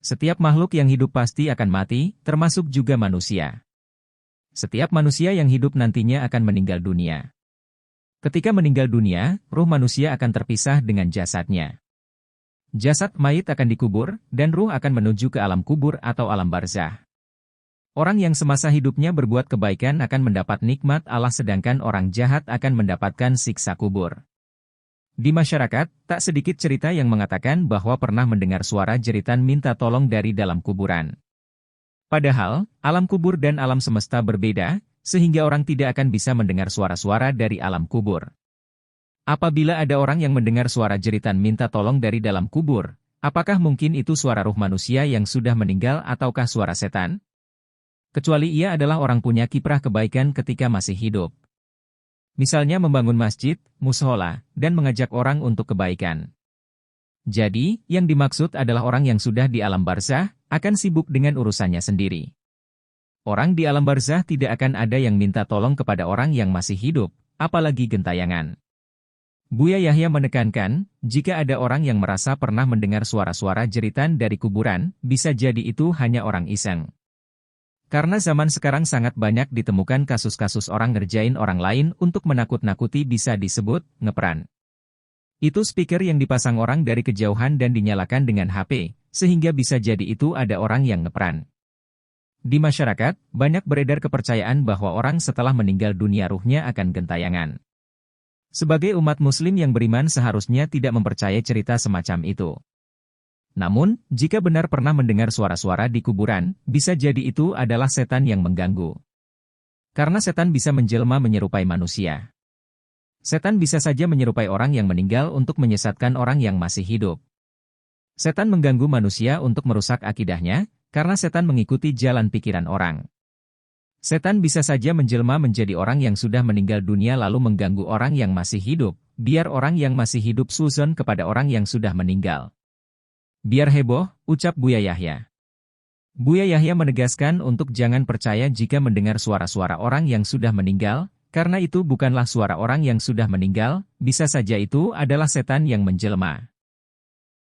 Setiap makhluk yang hidup pasti akan mati, termasuk juga manusia. Setiap manusia yang hidup nantinya akan meninggal dunia. Ketika meninggal dunia, ruh manusia akan terpisah dengan jasadnya. Jasad mayit akan dikubur, dan ruh akan menuju ke alam kubur atau alam barzah. Orang yang semasa hidupnya berbuat kebaikan akan mendapat nikmat Allah, sedangkan orang jahat akan mendapatkan siksa kubur. Di masyarakat, tak sedikit cerita yang mengatakan bahwa pernah mendengar suara jeritan minta tolong dari dalam kuburan. Padahal, alam kubur dan alam semesta berbeda, sehingga orang tidak akan bisa mendengar suara-suara dari alam kubur. Apabila ada orang yang mendengar suara jeritan minta tolong dari dalam kubur, apakah mungkin itu suara ruh manusia yang sudah meninggal ataukah suara setan? Kecuali ia adalah orang punya kiprah kebaikan ketika masih hidup. Misalnya membangun masjid, mushola, dan mengajak orang untuk kebaikan. Jadi, yang dimaksud adalah orang yang sudah di alam barzah, akan sibuk dengan urusannya sendiri. Orang di alam barzah tidak akan ada yang minta tolong kepada orang yang masih hidup, apalagi gentayangan. Buya Yahya menekankan, jika ada orang yang merasa pernah mendengar suara-suara jeritan dari kuburan, bisa jadi itu hanya orang iseng. Karena zaman sekarang sangat banyak ditemukan kasus-kasus orang ngerjain orang lain untuk menakut-nakuti, bisa disebut ngeprank. Itu speaker yang dipasang orang dari kejauhan dan dinyalakan dengan HP, sehingga bisa jadi itu ada orang yang ngeprank. Di masyarakat, banyak beredar kepercayaan bahwa orang setelah meninggal dunia ruhnya akan gentayangan. Sebagai umat muslim yang beriman seharusnya tidak mempercayai cerita semacam itu. Namun, jika benar pernah mendengar suara-suara di kuburan, bisa jadi itu adalah setan yang mengganggu. Karena setan bisa menjelma menyerupai manusia. Setan bisa saja menyerupai orang yang meninggal untuk menyesatkan orang yang masih hidup. Setan mengganggu manusia untuk merusak akidahnya, karena setan mengikuti jalan pikiran orang. Setan bisa saja menjelma menjadi orang yang sudah meninggal dunia lalu mengganggu orang yang masih hidup, biar orang yang masih hidup suzon kepada orang yang sudah meninggal. Biar heboh, ucap Buya Yahya. Buya Yahya menegaskan untuk jangan percaya jika mendengar suara-suara orang yang sudah meninggal, karena itu bukanlah suara orang yang sudah meninggal, bisa saja itu adalah setan yang menjelma.